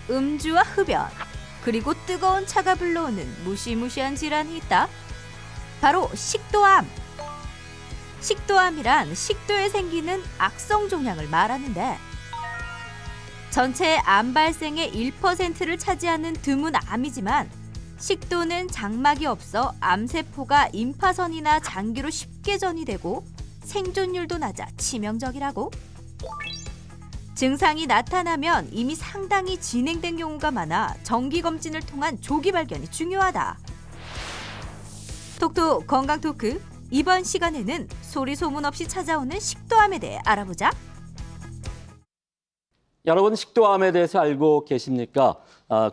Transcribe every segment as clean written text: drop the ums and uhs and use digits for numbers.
음주와 흡연, 그리고 뜨거운 차가 불러오는 무시무시한 질환이 있다. 바로 식도암. 식도암이란 식도에 생기는 악성 종양을 말하는데 전체 암 발생의 1%를 차지하는 드문 암이지만 식도는 장막이 없어 암세포가 임파선이나 장기로 쉽게 전이되고 생존율도 낮아 치명적이라고. 증상이 나타나면 이미 상당히 진행된 경우가 많아 정기검진을 통한 조기 발견이 중요하다. 톡톡 건강 토크, 이번 시간에는 소리 소문 없이 찾아오는 식도암에 대해 알아보자. 여러분, 식도암에 대해서 알고 계십니까?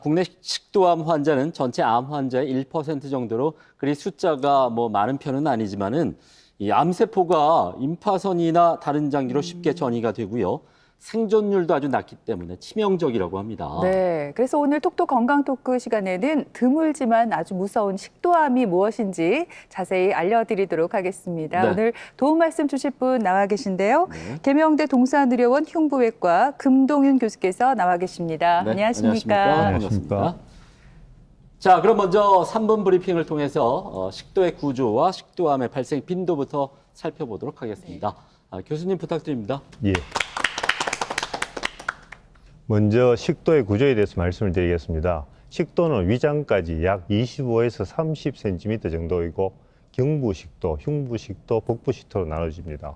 국내 식도암 환자는 전체 암 환자의 1% 정도로 그리 숫자가 많은 편은 아니지만은 이 암세포가 임파선이나 다른 장기로 쉽게 전이가 되고요. 생존율도 아주 낮기 때문에 치명적이라고 합니다. 네, 그래서 오늘 톡톡 건강 토크 시간에는 드물지만 아주 무서운 식도암이 무엇인지 자세히 알려드리도록 하겠습니다. 네. 오늘 도움 말씀 주실 분 나와 계신데요. 네. 계명대 동산의료원 흉부외과 금동윤 교수께서 나와 계십니다. 네, 안녕하십니까? 반갑습니다. 자, 그럼 먼저 3분 브리핑을 통해서 식도의 구조와 식도암의 발생 빈도부터 살펴보도록 하겠습니다. 교수님 부탁드립니다. 예. 먼저 식도의 구조에 대해서 말씀을 드리겠습니다. 식도는 위장까지 약 25에서 30cm 정도이고 경부식도, 흉부식도, 복부식도로 나눠집니다.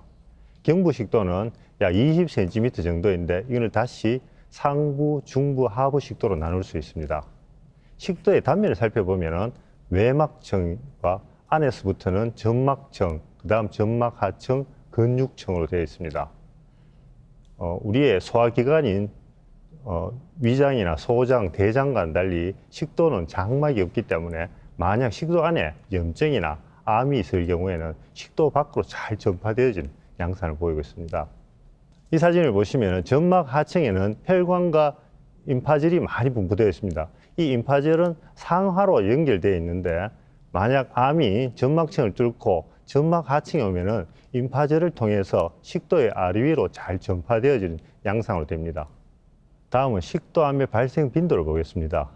경부식도는 약 20cm 정도인데 이걸 다시 상부, 중부, 하부식도로 나눌 수 있습니다. 식도의 단면을 살펴보면 외막층과 안에서부터는 점막층, 그다음 점막하층, 근육층으로 되어 있습니다. 우리의 소화기관인 위장이나 소장, 대장과는 달리 식도는 장막이 없기 때문에 만약 식도 안에 염증이나 암이 있을 경우에는 식도 밖으로 잘 전파되어지는 양상을 보이고 있습니다. 이 사진을 보시면 점막 하층에는 혈관과 임파질이 많이 분포되어 있습니다. 이 임파질은 상하로 연결되어 있는데 만약 암이 점막층을 뚫고 점막 하층에 오면은 임파질을 통해서 식도의 아래 위로 잘 전파되어지는 양상으로 됩니다. 다음은 식도암의 발생 빈도를 보겠습니다.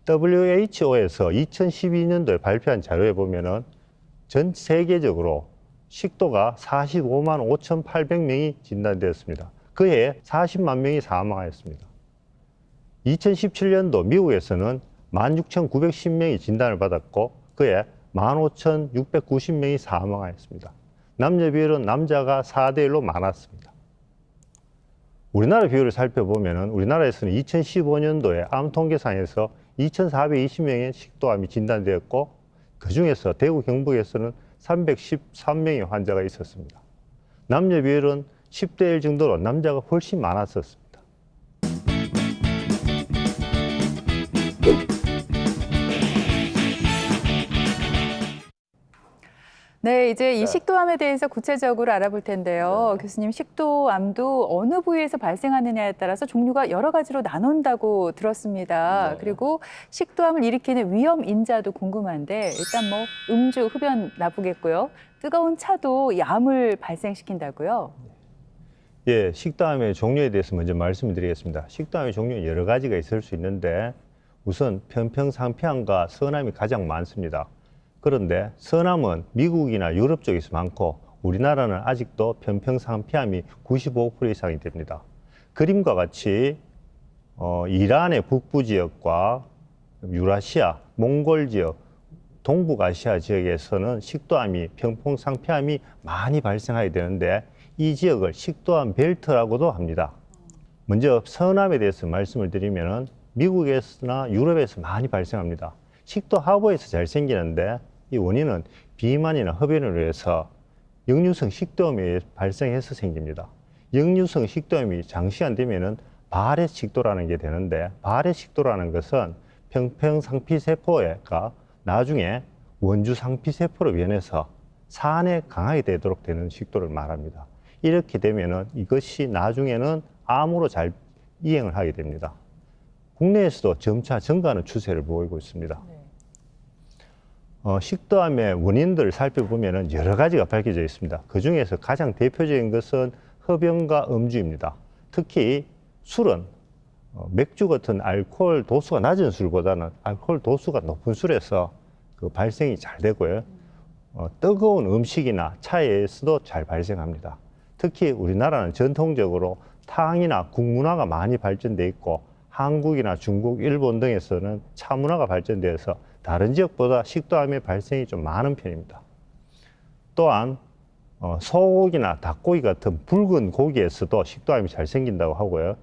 WHO에서 2012년도에 발표한 자료에 보면은 전 세계적으로 식도가 45만 5,800명이 진단되었습니다. 그해 40만 명이 사망하였습니다. 2017년도 미국에서는 16,910명이 진단을 받았고 그해 15,690명이 사망하였습니다. 남녀 비율은 남자가 4대1로 많았습니다. 우리나라 비율을 살펴보면 우리나라에서는 2015년도에 암 통계상에서 2,420명의 식도암이 진단되었고 그중에서 대구 경북에서는 313명의 환자가 있었습니다. 남녀 비율은 10대1 정도로 남자가 훨씬 많았었습니다. 네, 이제 이 식도암에 대해서 구체적으로 알아볼 텐데요. 교수님, 식도암도 어느 부위에서 발생하느냐에 따라서 종류가 여러 가지로 나눈다고 들었습니다. 네. 그리고 식도암을 일으키는 위험 인자도 궁금한데 일단 음주, 흡연 나쁘겠고요. 뜨거운 차도 이 암을 발생시킨다고요? 예, 식도암의 종류에 대해서 먼저 말씀을 드리겠습니다. 식도암의 종류는 여러 가지가 있을 수 있는데 우선 편평상피암과 선암이 가장 많습니다. 그런데 선암은 미국이나 유럽 쪽에서 많고 우리나라는 아직도 편평상피암이 95% 이상이 됩니다. 그림과 같이 이란의 북부 지역과 유라시아, 몽골 지역, 동북아시아 지역에서는 식도암이, 편평상피암이 많이 발생하게 되는데 이 지역을 식도암 벨트라고도 합니다. 먼저 선암에 대해서 말씀을 드리면 미국에서나 유럽에서 많이 발생합니다. 식도 하부에서 잘 생기는데 이 원인은 비만이나 흡연으로 해서 역류성 식도염이 발생해서 생깁니다. 역류성 식도염이 장시간 되면은 발해 식도라는 게 되는데 발해 식도라는 것은 평평상피세포가 나중에 원주상피세포로 변해서 산에 강하게 되도록 되는 식도를 말합니다. 이렇게 되면은 이것이 나중에는 암으로 잘 이행을 하게 됩니다. 국내에서도 점차 증가하는 추세를 보이고 있습니다. 식도암의 원인들을 살펴보면 여러 가지가 밝혀져 있습니다. 그 중에서 가장 대표적인 것은 흡연과 음주입니다. 특히 술은 맥주 같은 알코올 도수가 낮은 술보다는 알코올 도수가 높은 술에서 그 발생이 잘 되고요. 뜨거운 음식이나 차에서도 잘 발생합니다. 특히 우리나라는 전통적으로 탕이나 국 문화가 많이 발전돼 있고 한국이나 중국, 일본 등에서는 차 문화가 발전되어서 다른 지역보다 식도암의 발생이 좀 많은 편입니다. 또한 소고기나 닭고기 같은 붉은 고기에서도 식도암이 잘 생긴다고 하고요.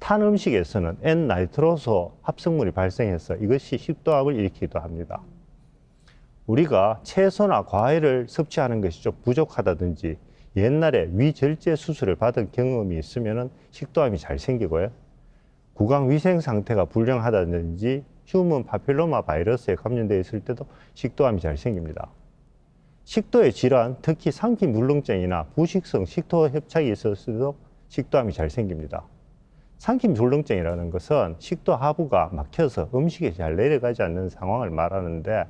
탄 음식에서는 N나이트로소 합성물이 발생해서 이것이 식도암을 일으키기도 합니다. 우리가 채소나 과일을 섭취하는 것이 좀 부족하다든지 옛날에 위절제 수술을 받은 경험이 있으면 식도암이 잘 생기고요. 구강 위생 상태가 불良하다든지 휴먼 파필로마 바이러스에 감염되어 있을 때도 식도암이 잘 생깁니다. 식도의 질환, 특히 삼킴 불능증이나 부식성 식도 협착이 있을 때도 식도암이 잘 생깁니다. 삼킴 불능증이라는 것은 식도 하부가 막혀서 음식이 잘 내려가지 않는 상황을 말하는데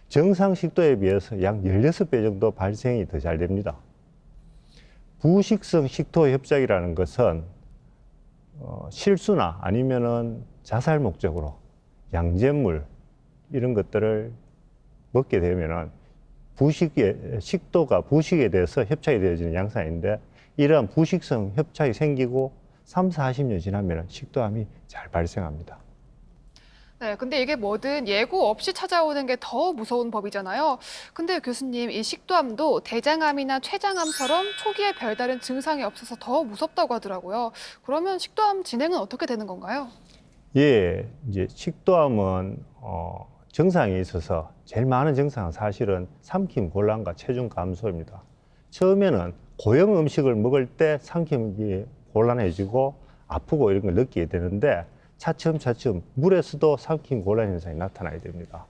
정상 식도에 비해서 약 16배 정도 발생이 더 잘 됩니다. 부식성 식도 협착이라는 것은 실수나 아니면은 자살 목적으로 양잿물 이런 것들을 먹게 되면은 식도가 부식에 대해서 협착이 되어지는 양상인데 이러한 부식성 협착이 생기고 30-40년 지나면 식도암이 잘 발생합니다. 네, 근데 이게 뭐든 예고 없이 찾아오는 게 더 무서운 법이잖아요. 근데 교수님, 이 식도암도 대장암이나 췌장암처럼 초기에 별다른 증상이 없어서 더 무섭다고 하더라고요. 그러면 식도암 진행은 어떻게 되는 건가요? 예, 이제 식도암은 증상이 있어서 제일 많은 증상은 사실은 삼킴 곤란과 체중 감소입니다. 처음에는 고형 음식을 먹을 때 삼킴이 곤란해지고 아프고 이런 걸 느끼게 되는데 차츰 물에서도 삼킴 곤란 현상이 나타나게 됩니다.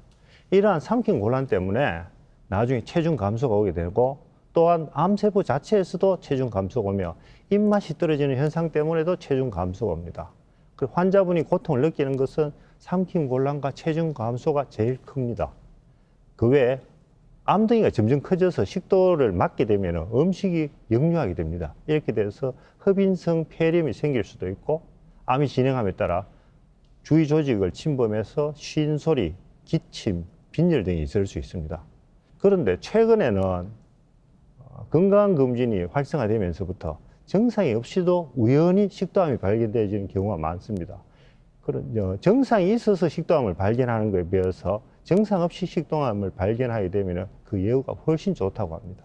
이러한 삼킴 곤란 때문에 나중에 체중 감소가 오게 되고 또한 암세포 자체에서도 체중 감소가 오며 입맛이 떨어지는 현상 때문에도 체중 감소가 옵니다. 그 환자분이 고통을 느끼는 것은 삼킴 곤란과 체중 감소가 제일 큽니다. 그 외에 암덩이가 점점 커져서 식도를 막게 되면 음식이 역류하게 됩니다. 이렇게 돼서 흡인성 폐렴이 생길 수도 있고 암이 진행함에 따라 주위 조직을 침범해서 쉰소리, 기침, 빈혈 등이 있을 수 있습니다. 그런데 최근에는 건강검진이 활성화되면서부터 정상이 없이도 우연히 식도암이 발견되어지는 경우가 많습니다. 그런 정상이 있어서 식도암을 발견하는 것에 비해서 정상 없이 식도암을 발견하게 되면 그 예후가 훨씬 좋다고 합니다.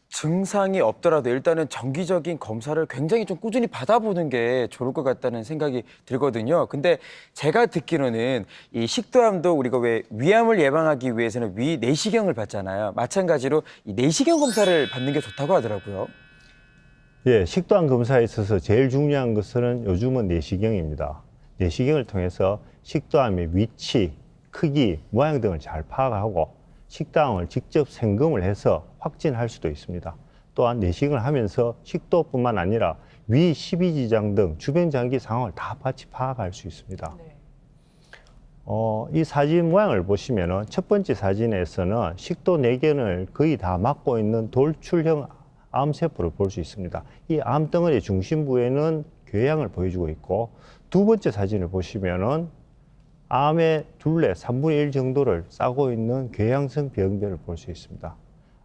증상이 없더라도 일단은 정기적인 검사를 굉장히 좀 꾸준히 받아보는 게 좋을 것 같다는 생각이 들거든요. 근데 제가 듣기로는 이 식도암도 우리가 왜 위암을 예방하기 위해서는 위 내시경을 받잖아요. 마찬가지로 이 내시경 검사를 받는 게 좋다고 하더라고요. 예, 식도암 검사에 있어서 제일 중요한 것은 요즘은 내시경입니다. 내시경을 통해서 식도암의 위치, 크기, 모양 등을 잘 파악하고 식도암을 직접 생검을 해서 확진할 수도 있습니다. 또한 내시경을 하면서 식도뿐만 아니라 위 12지장 등 주변 장기 상황을 다 같이 파악할 수 있습니다. 네. 이 사진 모양을 보시면은 첫 번째 사진에서는 식도 내견을 거의 다 막고 있는 돌출형 암세포를 볼 수 있습니다. 이 암덩어리 중심부에는 궤양을 보여주고 있고 두 번째 사진을 보시면은 암의 둘레 3분의 1 정도를 싸고 있는 궤양성 병변을 볼 수 있습니다.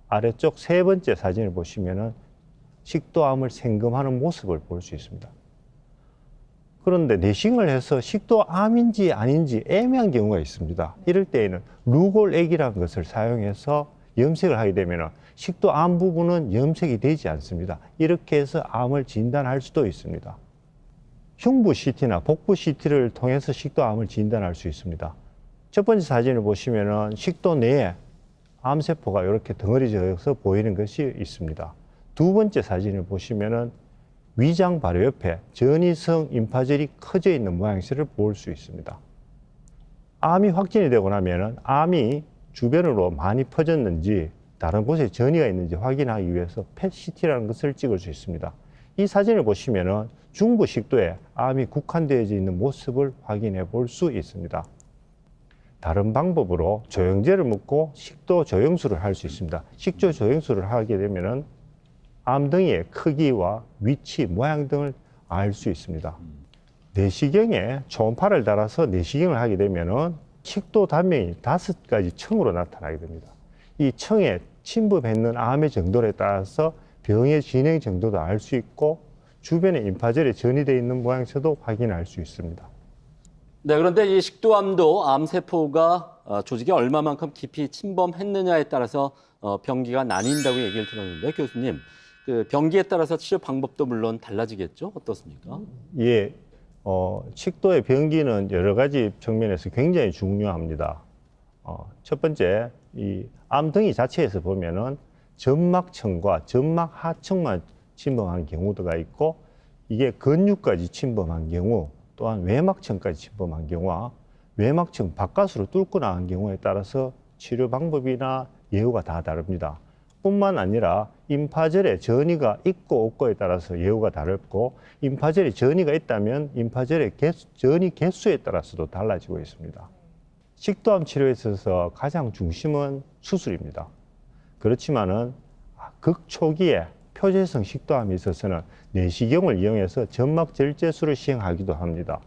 아래쪽 세 번째 사진을 보시면은 식도암을 생검하는 모습을 볼 수 있습니다. 그런데 내시경을 해서 식도암인지 아닌지 애매한 경우가 있습니다. 이럴 때에는 루골액이라는 것을 사용해서 염색을 하게 되면 식도암 부분은 염색이 되지 않습니다. 이렇게 해서 암을 진단할 수도 있습니다. 흉부 CT나 복부 CT를 통해서 식도암을 진단할 수 있습니다. 첫 번째 사진을 보시면은 식도 내에 암세포가 이렇게 덩어리져서 보이는 것이 있습니다. 두 번째 사진을 보시면은 위장 바로 옆에 전이성 임파절이 커져 있는 모양새를 볼 수 있습니다. 암이 확진이 되고 나면은 암이 주변으로 많이 퍼졌는지 다른 곳에 전이가 있는지 확인하기 위해서 펫CT라는 것을 찍을 수 있습니다. 이 사진을 보시면은 중부 식도에 암이 국한되어져 있는 모습을 확인해 볼 수 있습니다. 다른 방법으로 조영제를 먹고 식도 조영술을 할 수 있습니다. 식도 조영술을 하게 되면은 암덩이의 크기와 위치, 모양 등을 알 수 있습니다. 내시경에 초음파를 달아서 내시경을 하게 되면은 식도 단면이 5가지 층으로 나타나게 됩니다. 이 층에 침범했는 암의 정도에 따라서 병의 진행 정도도 알 수 있고 주변에 임파절에 전이되어 있는 모양새도 확인할 수 있습니다. 네, 그런데 이 식도암도 암세포가 조직에 얼마만큼 깊이 침범했느냐에 따라서 병기가 나뉜다고 얘기를 들었는데 교수님, 그 병기에 따라서 치료 방법도 물론 달라지겠죠? 어떻습니까? 예, 식도의 병기는 여러 가지 측면에서 굉장히 중요합니다. 첫 번째, 이 암덩이 자체에서 보면은 점막층과 점막 하층만 침범한 경우가 있고 이게 근육까지 침범한 경우 또한 외막층까지 침범한 경우와 외막층 바깥으로 뚫고 나간 경우에 따라서 치료 방법이나 예후가 다 다릅니다. 뿐만 아니라 임파절에 전이가 있고 없고에 따라서 예후가 다르고 임파절에 전이가 있다면 임파절의 전이 개수에 따라서도 달라지고 있습니다. 식도암 치료에 있어서 가장 중심은 수술입니다. 그렇지만은 극초기에 표재성 식도암에 있어서는 내시경을 이용해서 점막 절제술을 시행하기도 합니다.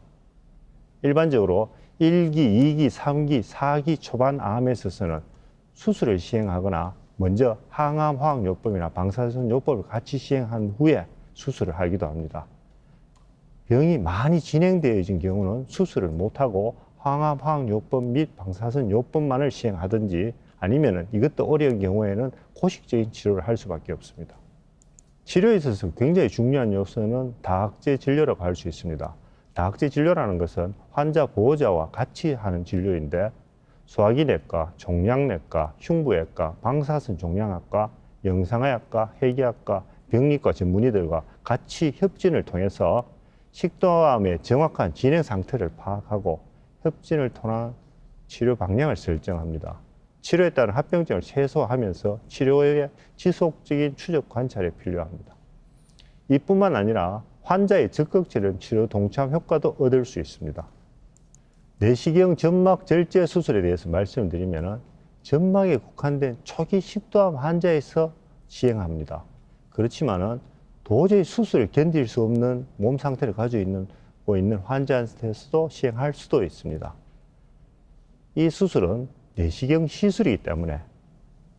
일반적으로 1기, 2기, 3기, 4기 초반 암에 있어서는 수술을 시행하거나 먼저 항암 화학요법이나 방사선 요법을 같이 시행한 후에 수술을 하기도 합니다. 병이 많이 진행되어진 경우는 수술을 못하고 항암 화학요법 및 방사선 요법만을 시행하든지 아니면 이것도 어려운 경우에는 고식적인 치료를 할 수밖에 없습니다. 치료에 있어서 굉장히 중요한 요소는 다학제 진료라고 할 수 있습니다. 다학제 진료라는 것은 환자 보호자와 같이 하는 진료인데 소화기내과, 종양내과, 흉부외과, 방사선 종양학과, 영상의학과, 해기학과, 병리과 전문의들과 같이 협진을 통해서 식도암의 정확한 진행 상태를 파악하고 협진을 통한 치료 방향을 설정합니다. 치료에 따른 합병증을 최소화하면서 치료의 지속적인 추적 관찰이 필요합니다. 이뿐만 아니라 환자의 적극 치료 동참 효과도 얻을 수 있습니다. 내시경 점막 절제 수술에 대해서 말씀드리면 점막에 국한된 초기 식도암 환자에서 시행합니다. 그렇지만은 도저히 수술을 견딜 수 없는 몸 상태를 가지고 있는 환자한테서도 시행할 수도 있습니다. 이 수술은 내시경 시술이기 때문에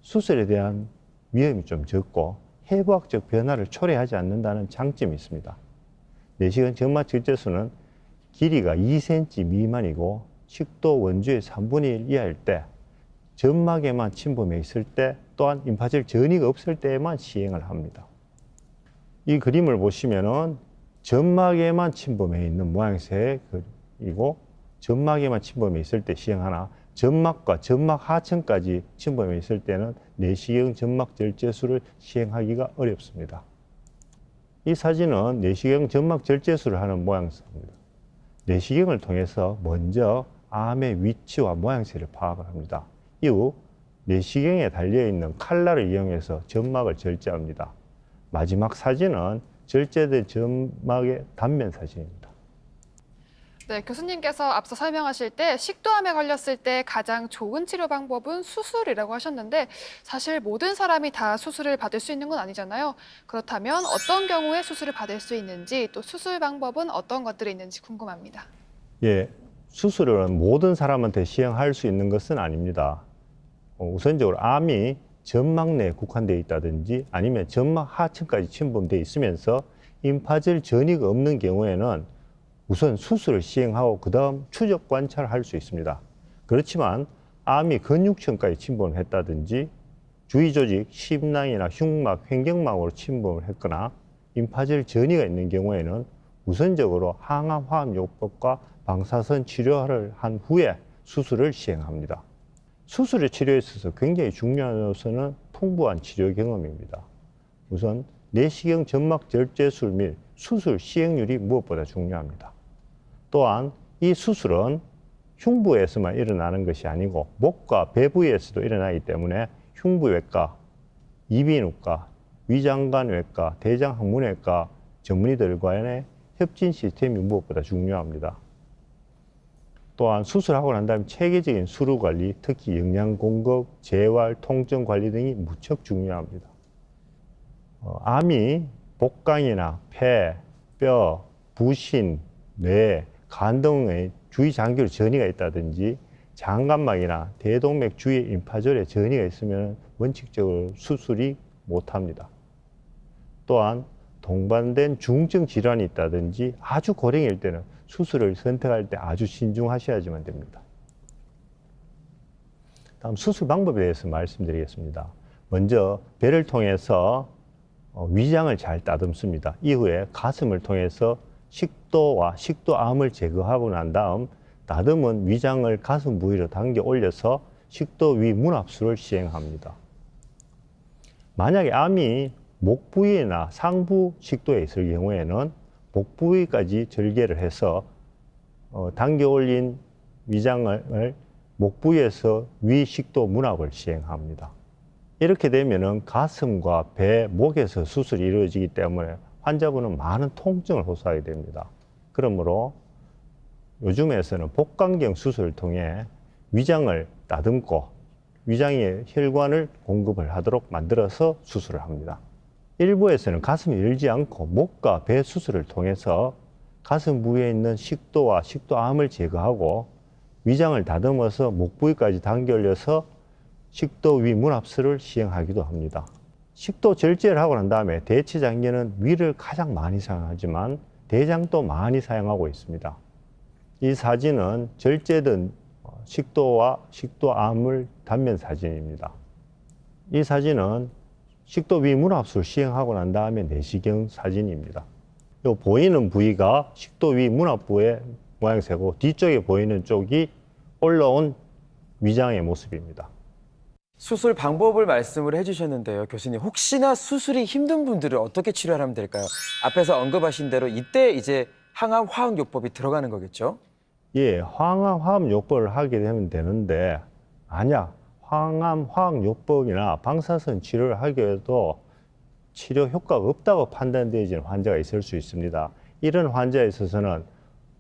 수술에 대한 위험이 좀 적고 해부학적 변화를 초래하지 않는다는 장점이 있습니다. 내시경 점막 절제술은 길이가 2cm 미만이고 식도 원주의 3분의 1 이하일 때 점막에만 침범해 있을 때 또한 임파절 전이가 없을 때에만 시행을 합니다. 이 그림을 보시면은 점막에만 침범해 있는 모양새의 그리고 점막에만 침범해 있을 때 시행하나 점막과 점막 하층까지 침범해 있을 때는 내시경 점막 절제술을 시행하기가 어렵습니다. 이 사진은 내시경 점막 절제술을 하는 모양새입니다. 내시경을 통해서 먼저 암의 위치와 모양새를 파악을 합니다. 이후 내시경에 달려있는 칼날을 이용해서 점막을 절제합니다. 마지막 사진은 절제된 점막의 단면 사진입니다. 네, 교수님께서 앞서 설명하실 때 식도암에 걸렸을 때 가장 좋은 치료 방법은 수술이라고 하셨는데 사실 모든 사람이 다 수술을 받을 수 있는 건 아니잖아요. 그렇다면 어떤 경우에 수술을 받을 수 있는지 또 수술 방법은 어떤 것들이 있는지 궁금합니다. 예, 수술은 모든 사람한테 시행할 수 있는 것은 아닙니다. 우선적으로 암이 점막 내에 국한되어 있다든지 아니면 점막 하층까지 침범되어 있으면서 임파절 전이가 없는 경우에는 우선 수술을 시행하고 그 다음 추적 관찰을 할 수 있습니다. 그렇지만 암이 근육층까지 침범을 했다든지 주위 조직, 심낭이나 흉막, 횡격막으로 침범을 했거나 임파절 전이가 있는 경우에는 우선적으로 항암 화학요법과 방사선 치료를 한 후에 수술을 시행합니다. 수술의 치료에 있어서 굉장히 중요한 요소는 풍부한 치료 경험입니다. 우선 내시경 점막 절제술 및 수술 시행률이 무엇보다 중요합니다. 또한 이 수술은 흉부에서만 일어나는 것이 아니고 목과 배 부위에서도 일어나기 때문에 흉부외과, 이비인후과, 위장관외과, 대장학문외과 전문의들과의 협진 시스템이 무엇보다 중요합니다. 또한 수술하고 난 다음에 체계적인 수루 관리, 특히 영양 공급, 재활, 통증 관리 등이 무척 중요합니다. 암이 복강이나 폐, 뼈, 부신, 뇌, 간 등의 주위 장기로 전이가 있다든지 장간막이나 대동맥 주위 임파절에 전이가 있으면 원칙적으로 수술이 못합니다. 또한 동반된 중증 질환이 있다든지 아주 고령일 때는 수술을 선택할 때 아주 신중하셔야지만 됩니다. 다음 수술 방법에 대해서 말씀드리겠습니다. 먼저 배를 통해서 위장을 잘 따듬습니다. 이후에 가슴을 통해서 식도와 식도암을 제거하고 난 다음 다듬은 위장을 가슴 부위로 당겨 올려서 식도 위 문합수를 시행합니다. 만약에 암이 목 부위나 상부 식도에 있을 경우에는 목 부위까지 절개를 해서 당겨 올린 위장을 목 부위에서 위 식도 문합을 시행합니다. 이렇게 되면은 가슴과 배, 목에서 수술이 이루어지기 때문에 환자분은 많은 통증을 호소하게 됩니다. 그러므로 요즘에서는 복강경 수술을 통해 위장을 다듬고 위장에 혈관을 공급을 하도록 만들어서 수술을 합니다. 일부에서는 가슴이 열지 않고 목과 배 수술을 통해서 가슴 부위에 있는 식도와 식도암을 제거하고 위장을 다듬어서 목 부위까지 당겨 올려서 식도 위 문합수를 시행하기도 합니다. 식도 절제를 하고 난 다음에 대체장기는 위를 가장 많이 사용하지만 대장도 많이 사용하고 있습니다. 이 사진은 절제된 식도와 식도암을 단면 사진입니다. 이 사진은 식도 위 문합수를 시행하고 난 다음에 내시경 사진입니다. 이 보이는 부위가 식도 위 문합부의 모양새고 뒤쪽에 보이는 쪽이 올라온 위장의 모습입니다. 수술 방법을 말씀을 해주셨는데요. 교수님, 혹시나 수술이 힘든 분들은 어떻게 치료하면 될까요? 앞에서 언급하신 대로 이때 이제 항암 화학요법이 들어가는 거겠죠? 예, 항암 화학요법을 하게 되면 되는데 만약 항암 화학요법이나 방사선 치료를 하기 위해도 치료 효과가 없다고 판단되어지는 환자가 있을 수 있습니다. 이런 환자에 있어서는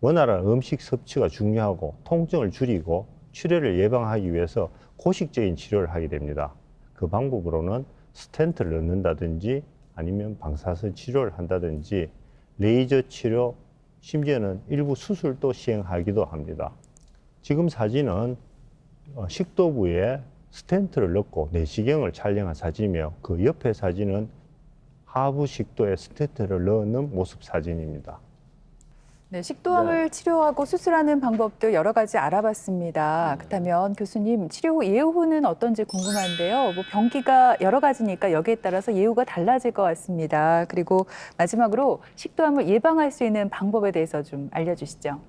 원활한 음식 섭취가 중요하고 통증을 줄이고 출혈을 예방하기 위해서 고식적인 치료를 하게 됩니다. 그 방법으로는 스텐트를 넣는다든지 아니면 방사선 치료를 한다든지 레이저 치료, 심지어는 일부 수술도 시행하기도 합니다. 지금 사진은 식도 부위에 스텐트를 넣고 내시경을 촬영한 사진이며 그 옆에 사진은 하부 식도에 스텐트를 넣는 모습 사진입니다. 네, 식도암을 치료하고 수술하는 방법도 여러 가지 알아봤습니다. 그렇다면 교수님, 치료 후 예후는 어떤지 궁금한데요. 뭐 병기가 여러 가지니까 여기에 따라서 예후가 달라질 것 같습니다. 그리고 마지막으로 식도암을 예방할 수 있는 방법에 대해서 좀 알려주시죠.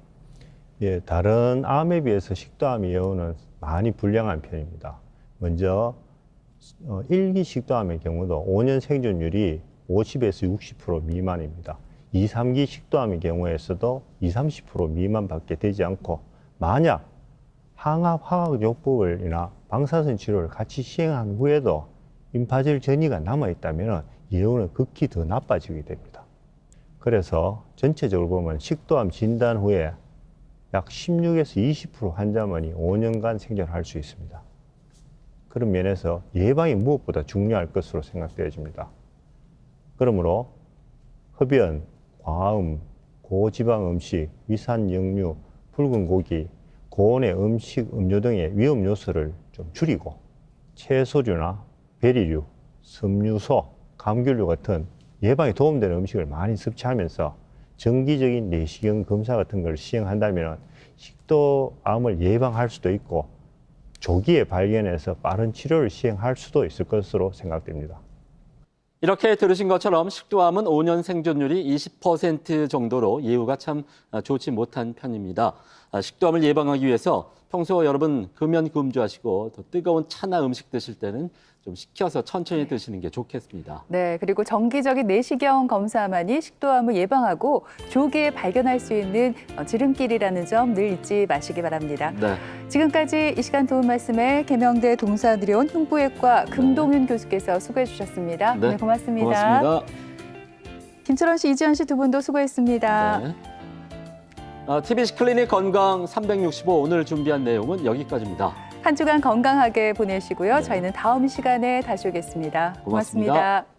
예, 다른 암에 비해서 식도암 예후는 많이 불량한 편입니다. 먼저 1기 식도암의 경우도 5년 생존율이 50에서 60% 미만입니다. 2, 3기 식도암의 경우에서도 20, 30% 미만밖에 되지 않고 만약 항암 화학요법이나 방사선 치료를 같이 시행한 후에도 임파절 전이가 남아있다면 예후는 극히 더 나빠지게 됩니다. 그래서 전체적으로 보면 식도암 진단 후에 약 16에서 20% 환자만이 5년간 생존할 수 있습니다. 그런 면에서 예방이 무엇보다 중요할 것으로 생각되어집니다. 그러므로 흡연, 과음, 고지방 음식, 위산 역류, 붉은 고기, 고온의 음식, 음료 등의 위험 요소를 좀 줄이고 채소류나 베리류, 섬유소, 감귤류 같은 예방에 도움되는 음식을 많이 섭취하면서 정기적인 내시경 검사 같은 걸 시행한다면 식도암을 예방할 수도 있고 조기에 발견해서 빠른 치료를 시행할 수도 있을 것으로 생각됩니다. 이렇게 들으신 것처럼 식도암은 5년 생존율이 20% 정도로 예후가 참 좋지 못한 편입니다. 식도암을 예방하기 위해서 평소 여러분 금연금주하시고 더 뜨거운 차나 음식 드실 때는 좀 식혀서 천천히 드시는 게 좋겠습니다. 네, 그리고 정기적인 내시경 검사만이 식도암을 예방하고 조기에 발견할 수 있는 지름길이라는 점 늘 잊지 마시기 바랍니다. 네. 지금까지 이 시간 도움 말씀에 계명대 동사드려온 흉부외과 금동윤 교수께서 수고해 주셨습니다. 네, 오늘 고맙습니다. 고맙습니다. 김철원 씨, 이지연 씨 두 분도 수고했습니다. 네. TBC 클리닉 건강 365 오늘 준비한 내용은 여기까지입니다. 한 주간 건강하게 보내시고요. 저희는 다음 시간에 다시 오겠습니다. 고맙습니다. 고맙습니다.